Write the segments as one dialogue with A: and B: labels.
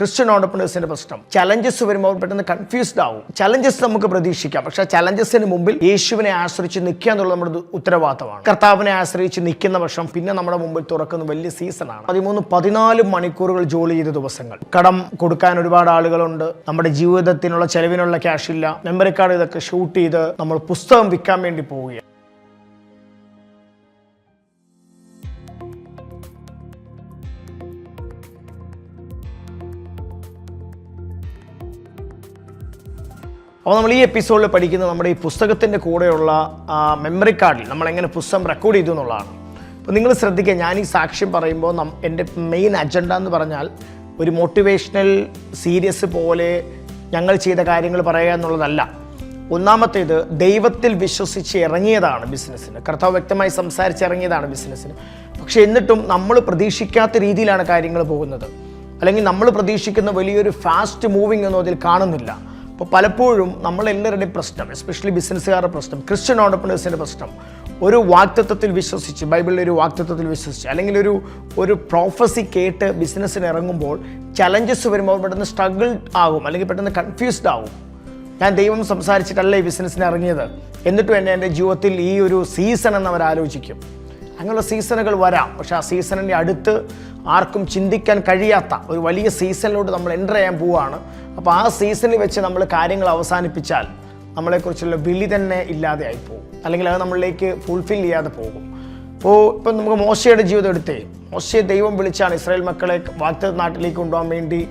A: Christian ഓണ്ടർപ്രണേഴ്സിന്റെ പ്രശ്നം challenges വരുമ്പോൾ പെട്ടെന്ന് കൺഫ്യൂസ്ഡ് ആവും. ചലഞ്ചസ് നമുക്ക് പ്രതീക്ഷിക്കാം, പക്ഷെ ചലഞ്ചസിന് മുമ്പിൽ യേശുവിനെ ആശ്രയിച്ച് നിൽക്കുക എന്നുള്ളത് നമ്മുടെ ഉത്തരവാദിത്തമാണ്. കർത്താവിനെ ആശ്രയിച്ച് നിൽക്കുന്ന വർഷം പിന്നെ നമ്മുടെ മുമ്പിൽ തുറക്കുന്ന വലിയ സീസണാണ്. 13-14 മണിക്കൂറുകൾ ജോലി ചെയ്ത ദിവസങ്ങൾ. കടം കൊടുക്കാൻ ഒരുപാട് ആളുകളുണ്ട്, നമ്മുടെ ജീവിതത്തിനുള്ള ചെലവിനുള്ള ക്യാഷ് ഇല്ല, മെമ്മറി കാർഡ് ഇതൊക്കെ ഷൂട്ട് ചെയ്ത് നമ്മൾ പുസ്തകം വിൽക്കാൻ വേണ്ടി പോവുകയാണ്. അപ്പോൾ നമ്മൾ ഈ എപ്പിസോഡിൽ പഠിക്കുന്നത് നമ്മുടെ ഈ പുസ്തകത്തിൻ്റെ കൂടെയുള്ള മെമ്മറി കാർഡിൽ നമ്മളെങ്ങനെ പുസ്തകം റെക്കോർഡ് ചെയ്തു എന്നുള്ളതാണ്. അപ്പോൾ നിങ്ങൾ ശ്രദ്ധിക്കുക, ഞാൻ ഈ സാക്ഷ്യം പറയുമ്പോൾ എൻ്റെ മെയിൻ അജണ്ട എന്ന് പറഞ്ഞാൽ ഒരു മോട്ടിവേഷണൽ സീരീസ് പോലെ ഞങ്ങൾ ചെയ്ത കാര്യങ്ങൾ പറയുക എന്നുള്ളതല്ല. ഒന്നാമത്തേത്, ദൈവത്തിൽ വിശ്വസിച്ച് ഇറങ്ങിയതാണ് ബിസിനസ്സിന്. കർത്താവ് വ്യക്തമായി സംസാരിച്ചിറങ്ങിയതാണ് ബിസിനസ്സിന്. പക്ഷേ എന്നിട്ടും നമ്മൾ പ്രതീക്ഷിക്കാത്ത രീതിയിലാണ് കാര്യങ്ങൾ പോകുന്നത്, അല്ലെങ്കിൽ നമ്മൾ പ്രതീക്ഷിക്കുന്ന വലിയൊരു ഫാസ്റ്റ് മൂവിങ് ഒന്നും അതിൽ കാണുന്നില്ല. അപ്പോൾ പലപ്പോഴും നമ്മളെല്ലാവരുടെയും പ്രശ്നം, എസ്പെഷ്യലി ബിസിനസ്സുകാരുടെ പ്രശ്നം, ക്രിസ്ത്യൻ ഓണ്ടർപ്രണേഴ്സിൻ്റെ പ്രശ്നം, ഒരു വാക്തത്വത്തിൽ വിശ്വസിച്ച്, ബൈബിളിലെ ഒരു വാക്തത്വത്തിൽ വിശ്വസിച്ച്, അല്ലെങ്കിൽ ഒരു പ്രോഫസി കേട്ട് ബിസിനസ്സിന് ഇറങ്ങുമ്പോൾ ചലഞ്ചസ് വരുമ്പോൾ പെട്ടെന്ന് സ്ട്രഗിൾ ആകും, അല്ലെങ്കിൽ പെട്ടെന്ന് കൺഫ്യൂസ്ഡ് ആകും. ഞാൻ ദൈവം സംസാരിച്ചിട്ടല്ല ഈ ബിസിനസ്സിന് ഇറങ്ങിയത്, എന്നിട്ടും എൻ്റെ ജീവിതത്തിൽ ഈ ഒരു സീസൺ എന്നവർ ആലോചിക്കും. അങ്ങനെയുള്ള സീസണുകൾ വരാം, പക്ഷേ ആ സീസണിൻ്റെ അടുത്ത് ആർക്കും ചിന്തിക്കാൻ കഴിയാത്ത ഒരു വലിയ സീസണിലോട്ട് നമ്മൾ എൻ്റർ ചെയ്യാൻ പോവുകയാണ്. അപ്പോൾ ആ സീസണിൽ വെച്ച് നമ്മൾ കാര്യങ്ങൾ അവസാനിപ്പിച്ചാൽ നമ്മളെക്കുറിച്ചുള്ള വിളി തന്നെ ഇല്ലാതെ ആയിപ്പോകും, അല്ലെങ്കിൽ അത് നമ്മളിലേക്ക് ഫുൾഫിൽ ചെയ്യാതെ പോകും. ഇപ്പം നമുക്ക് മോശയുടെ ജീവിതം എടുത്തേ, മോശയെ ദൈവം വിളിച്ചാണ് ഇസ്രായേൽ മക്കളെ വാഗ്ദത്ത നാട്ടിലേക്ക് കൊണ്ടുപോകാൻ വേണ്ടി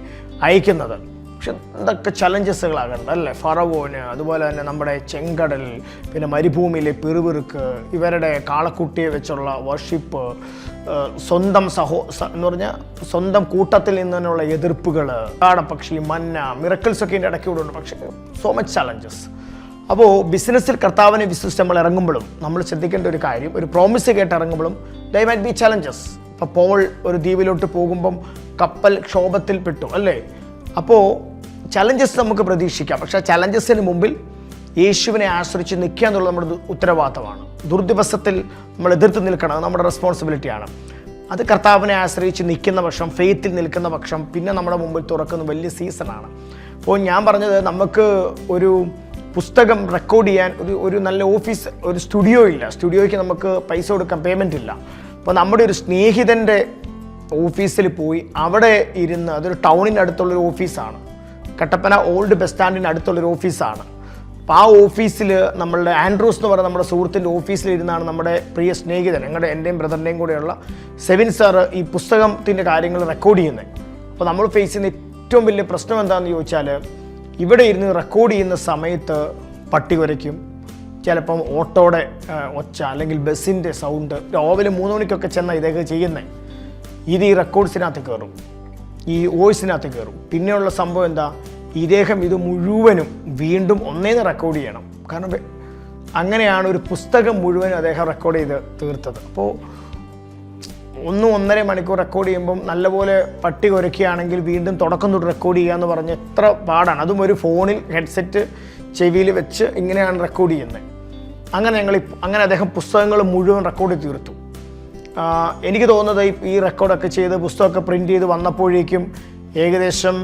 A: അയക്കുന്നത്. പക്ഷെ എന്തൊക്കെ ചലഞ്ചസുകളാകുന്നത് അല്ലേ, ഫറവോന്, അതുപോലെ തന്നെ നമ്മുടെ ചെങ്കടൽ, പിന്നെ മരുഭൂമിയിലെ പിറുപിറുക്ക്, ഇവരുടെ കാളക്കുട്ടിയെ വെച്ചുള്ള വർഷിപ്പ്, സ്വന്തം എന്ന് പറഞ്ഞാൽ സ്വന്തം കൂട്ടത്തിൽ നിന്നുള്ള എതിർപ്പുകൾ, കാടപ്പക്ഷി, മന്ന, മിറക്കിൾസൊക്കെ ഇതിൻ്റെ ഇടയ്ക്ക് ഉണ്ട്. പക്ഷേ സോ മച്ച് ചലഞ്ചസ്. അപ്പോൾ ബിസിനസ്സിൽ കർത്താവിനെ വിശ്വസിച്ച് നമ്മൾ ഇറങ്ങുമ്പോഴും നമ്മൾ ശ്രദ്ധിക്കേണ്ട ഒരു കാര്യം, ഒരു പ്രോമിസ് കേട്ട് ഇറങ്ങുമ്പോഴും ദേ മൈറ്റ് ബി ചലഞ്ചസ്. ഇപ്പോൾ പോൾ ഒരു ദ്വീപിലോട്ട് പോകുമ്പം കപ്പൽ ക്ഷോഭത്തിൽ പെട്ടു അല്ലേ. അപ്പോൾ ചലഞ്ചസ് നമുക്ക് പ്രതീക്ഷിക്കാം, പക്ഷേ ചലഞ്ചസിന് മുമ്പിൽ യേശുവിനെ ആശ്രയിച്ച് നിൽക്കുക എന്നുള്ളത് നമ്മുടെ ഉത്തരവാദിത്തമാണ്. ദുർദിവസത്തിൽ നമ്മൾ എതിർത്ത് നിൽക്കണം, അത് നമ്മുടെ റെസ്പോൺസിബിലിറ്റിയാണ്. അത് കർത്താവിനെ ആശ്രയിച്ച് നിൽക്കുന്ന പക്ഷം, ഫെയ്ത്തിൽ നിൽക്കുന്ന പക്ഷം പിന്നെ നമ്മുടെ മുമ്പിൽ തുറക്കുന്ന വലിയ സീസണാണ്. അപ്പോൾ ഞാൻ പറഞ്ഞത്, നമുക്ക് ഒരു പുസ്തകം റെക്കോർഡ് ചെയ്യാൻ ഒരു നല്ല ഓഫീസ്, ഒരു സ്റ്റുഡിയോ ഇല്ല, സ്റ്റുഡിയോയ്ക്ക് നമുക്ക് പൈസ കൊടുക്കാൻ പേയ്മെൻ്റ് ഇല്ല. അപ്പോൾ നമ്മുടെ ഒരു സ്നേഹിതൻ്റെ ഓഫീസിൽ പോയി അവിടെ ഇരുന്ന്, അതൊരു ടൗണിനടുത്തുള്ളൊരു ഓഫീസാണ്, കട്ടപ്പന ഓൾഡ് ബസ് സ്റ്റാൻഡിന് അടുത്തുള്ളൊരു ഓഫീസാണ്. അപ്പോൾ ആ ഓഫീസിൽ നമ്മളുടെ ആൻഡ്രൂസ് എന്ന് പറയുന്ന നമ്മുടെ സുഹൃത്തിൻ്റെ ഓഫീസിലിരുന്നാണ് നമ്മുടെ പ്രിയ സ്നേഹിതൻ, എൻ്റെയും ബ്രദറിൻ്റെയും കൂടെയുള്ള സെവിൻ സാറ് ഈ പുസ്തകത്തിൻ്റെ കാര്യങ്ങൾ റെക്കോർഡ് ചെയ്യുന്നത്. അപ്പോൾ നമ്മൾ ഫേസ് ചെയ്യുന്ന ഏറ്റവും വലിയ പ്രശ്നം എന്താണെന്ന് ചോദിച്ചാൽ, ഇവിടെ ഇരുന്ന് റെക്കോർഡ് ചെയ്യുന്ന സമയത്ത് പട്ടി കുരയ്ക്കും, ചിലപ്പം ഓട്ടോയുടെ ഒച്ച, അല്ലെങ്കിൽ ബസ്സിൻ്റെ സൗണ്ട്. രാവിലെ 3 മണിക്കൊക്കെ ചെന്നാൽ ഇതൊക്കെ ചെയ്യുന്നത്. ഇത് ഈ റെക്കോർഡ്സിനകത്ത് കയറും, ഈ വോയിസിനകത്ത് കയറും. പിന്നെയുള്ള സംഭവം എന്താ, ഇദ്ദേഹം ഇത് മുഴുവനും വീണ്ടും ഒന്നേന്ന് റെക്കോർഡ് ചെയ്യണം. കാരണം അങ്ങനെയാണ് ഒരു പുസ്തകം മുഴുവനും അദ്ദേഹം റെക്കോർഡ് ചെയ്ത് തീർത്തത്. അപ്പോൾ 1-1.5 മണിക്കൂർ റെക്കോർഡ് ചെയ്യുമ്പം നല്ലപോലെ പട്ടി കുരയ്ക്കുകയാണെങ്കിൽ വീണ്ടും തുടക്കം തൊട്ട് റെക്കോർഡ് ചെയ്യുക എന്ന് പറഞ്ഞ് എത്ര പാടാണ്. അതും ഒരു ഫോണിൽ ഹെഡ്സെറ്റ് ചെവിയിൽ വെച്ച് ഇങ്ങനെയാണ് റെക്കോർഡ് ചെയ്യുന്നത്. അങ്ങനെ അദ്ദേഹം പുസ്തകങ്ങൾ മുഴുവൻ റെക്കോർഡ് തീർത്തു. എനിക്ക് തോന്നുന്നത് ഈ റെക്കോർഡൊക്കെ ചെയ്ത് പുസ്തകമൊക്കെ പ്രിൻ്റ് ചെയ്ത് വന്നപ്പോഴേക്കും ഏകദേശം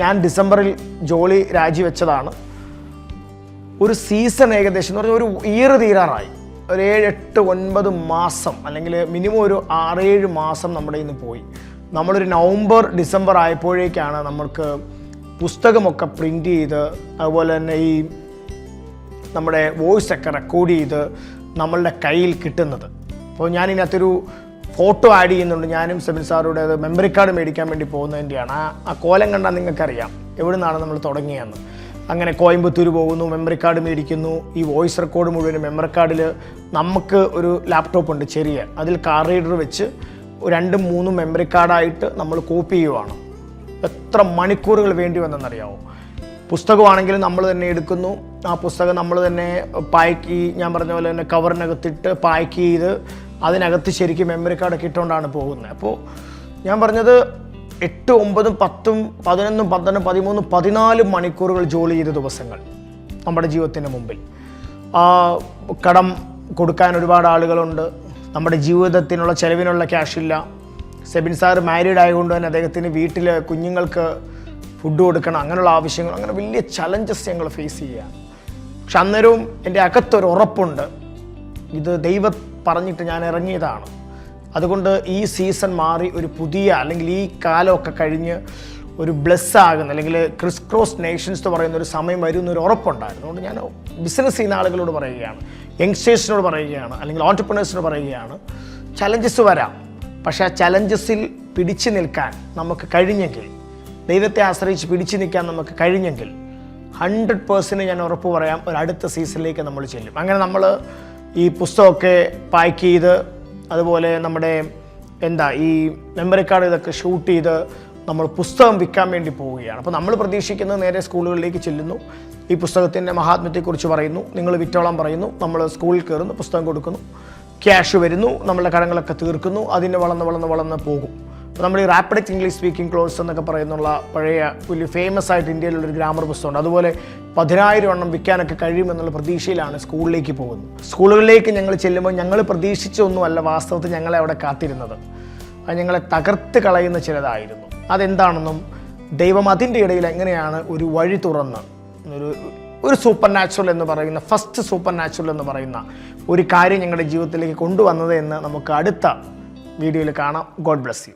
A: ഞാൻ ഡിസംബറിൽ ജോലി രാജിവെച്ചതാണ്. ഒരു സീസൺ ഏകദേശം എന്ന് പറഞ്ഞാൽ ഒരു ഇയർ തീരാറായി. ഒരു 7-8-9 മാസം, അല്ലെങ്കിൽ മിനിമം ഒരു 6-7 മാസം നമ്മുടെ ഇന്ന് പോയി. നമ്മളൊരു നവംബർ-ഡിസംബർ ആയപ്പോഴേക്കാണ് നമ്മൾക്ക് പുസ്തകമൊക്കെ പ്രിൻ്റ് ചെയ്ത്, അതുപോലെ തന്നെ ഈ നമ്മുടെ വോയിസൊക്കെ റെക്കോർഡ് ചെയ്ത് നമ്മളുടെ കയ്യിൽ കിട്ടുന്നത്. അപ്പോൾ ഞാനിതിനകത്തൊരു ഫോട്ടോ ആഡ് ചെയ്യുന്നുണ്ട്. ഞാനും സെബിൻ സാറോടെ അത് മെമ്മറി കാർഡ് മേടിക്കാൻ വേണ്ടി പോകുന്നതിൻ്റെയാണ്. ആ കോലം കണ്ടാൽ നിങ്ങൾക്കറിയാം എവിടെ നിന്നാണ് നമ്മൾ തുടങ്ങിയെന്ന്. അങ്ങനെ കോയമ്പത്തൂർ പോകുന്നു, മെമ്മറി കാർഡ് മേടിക്കുന്നു. ഈ വോയിസ് റെക്കോർഡ് മുഴുവനും മെമ്മറി കാർഡിൽ നമുക്ക് ഒരു ലാപ്ടോപ്പ് ഉണ്ട് ചെറിയ, അതിൽ കാർ റീഡർ വെച്ച് 2-3 മെമ്മറി കാർഡായിട്ട് നമ്മൾ കോപ്പി ചെയ്യുവാണ്. എത്ര മണിക്കൂറുകൾ വേണ്ടി വന്നെന്നറിയാമോ. പുസ്തകമാണെങ്കിലും നമ്മൾ തന്നെ എടുക്കുന്നു, ആ പുസ്തകം നമ്മൾ തന്നെ ഞാൻ പറഞ്ഞ പോലെ തന്നെ കവറിനകത്തിട്ട് പാക്ക് ചെയ്ത് അതിനകത്ത് ശരിക്കും മെമ്മറി കാർഡൊക്കെ ഇട്ടുകൊണ്ടാണ് പോകുന്നത്. അപ്പോൾ ഞാൻ പറഞ്ഞത് 8, 9, 10, 11, 12, 13, 14 മണിക്കൂറുകൾ ജോലി ചെയ്ത ദിവസങ്ങൾ നമ്മുടെ ജീവിതത്തിന് മുമ്പിൽ. കടം കൊടുക്കാൻ ഒരുപാട് ആളുകളുണ്ട്, നമ്മുടെ ജീവിതത്തിനുള്ള ചെലവിനുള്ള ക്യാഷ് ഇല്ല, സെബിൻ സാർ മാരീഡ് ആയതുകൊണ്ട് തന്നെ അദ്ദേഹത്തിന് വീട്ടിൽ കുഞ്ഞുങ്ങൾക്ക് ഫുഡ് കൊടുക്കണം, അങ്ങനെയുള്ള ആവശ്യങ്ങൾ, അങ്ങനെ വലിയ ചലഞ്ചസ് ഞങ്ങൾ ഫേസ് ചെയ്യുകയാണ്. പക്ഷെ അന്നേരവും എൻ്റെ അകത്തൊരു ഉറപ്പുണ്ട്, ഇത് ദൈവം പറഞ്ഞിട്ട് ഞാൻ ഇറങ്ങിയതാണ്. അതുകൊണ്ട് ഈ സീസൺ മാറി ഒരു പുതിയ, അല്ലെങ്കിൽ ഈ കാലമൊക്കെ കഴിഞ്ഞ് ഒരു ബ്ലെസ് ആകുന്ന, അല്ലെങ്കിൽ ക്രിസ് ക്രോസ് നേഷൻസ് എന്ന് പറയുന്ന ഒരു സമയം വരും എന്നൊരു ഉറപ്പുണ്ടായിരുന്നു. അതുകൊണ്ട് ഞാൻ ബിസിനസ് ചെയ്യുന്ന ആളുകളോട് പറയുകയാണ്, യങ്സ്റ്റേഴ്സിനോട് പറയുകയാണ്, അല്ലെങ്കിൽ ഓൺടർപ്രണേഴ്സിനോട് പറയുകയാണ്, ചലഞ്ചസ് വരാം, പക്ഷേ ആ ചലഞ്ചസിൽ പിടിച്ചു നിൽക്കാൻ നമുക്ക് കഴിഞ്ഞെങ്കിൽ, ദൈവത്തെ ആശ്രയിച്ച് പിടിച്ചു നിൽക്കാൻ നമുക്ക് കഴിഞ്ഞെങ്കിൽ 100% ഞാൻ ഉറപ്പ് പറയാം, ഒരു അടുത്ത സീസണിലേക്ക് നമ്മൾ ചെല്ലും. അങ്ങനെ നമ്മൾ ഈ പുസ്തകമൊക്കെ പാക്ക് ചെയ്ത്, അതുപോലെ നമ്മുടെ ഈ മെമ്മറി കാർഡ് ഇതൊക്കെ ഷൂട്ട് ചെയ്ത് നമ്മൾ പുസ്തകം വിൽക്കാൻ വേണ്ടി പോവുകയാണ്. അപ്പോൾ നമ്മൾ പ്രതീക്ഷിക്കുന്നത് നേരെ സ്കൂളുകളിലേക്ക് ചെല്ലുന്നു, ഈ പുസ്തകത്തിൻ്റെ മഹാത്മ്യത്തെക്കുറിച്ച് പറയുന്നു, നിങ്ങൾ വിറ്റോളം പറയുന്നു, നമ്മൾ സ്കൂളിൽ കയറുന്നു, പുസ്തകം കൊടുക്കുന്നു, ക്യാഷ് വരുന്നു, നമ്മളുടെ കടങ്ങളൊക്കെ തീർക്കുന്നു, അതിന് വളർന്ന് പോകും. അപ്പോൾ നമ്മൾ ഈ റാപ്പിഡ് ഇംഗ്ലീഷ് സ്പീക്കിംഗ് കോഴ്സ് എന്നൊക്കെ പറയുന്നുള്ള പഴയ വലിയ ഫേമസ് ആയിട്ട് ഇന്ത്യയിലുള്ളൊരു ഗ്രാമർ പുസ്തകമുണ്ട്. അതുപോലെ 10,000 എണ്ണം വിൽക്കാനൊക്കെ കഴിയുമെന്നുള്ള പ്രതീക്ഷയിലാണ് സ്കൂളിലേക്ക് പോകുന്നത്. സ്കൂളുകളിലേക്ക് ഞങ്ങൾ ചെല്ലുമ്പോൾ ഞങ്ങൾ പ്രതീക്ഷിച്ചൊന്നുമല്ല വാസ്തവത്തിൽ ഞങ്ങളെ അവിടെ കാത്തിരുന്നത്. അത് ഞങ്ങളെ തകർത്ത് കളയുന്ന ചിലതായിരുന്നു. അതെന്താണെന്നും ദൈവം അതിൻ്റെ ഇടയിൽ എങ്ങനെയാണ് ഒരു വഴി തുറന്ന് ഒരു സൂപ്പർ നാച്ചുറൽ എന്ന് പറയുന്ന, ഫസ്റ്റ് സൂപ്പർ നാച്ചുറൽ എന്ന് പറയുന്ന ഒരു കാര്യം ഞങ്ങളുടെ ജീവിതത്തിലേക്ക് കൊണ്ടുവന്നത് എന്ന് നമുക്ക് അടുത്ത വീഡിയോയിൽ കാണാം. God bless you.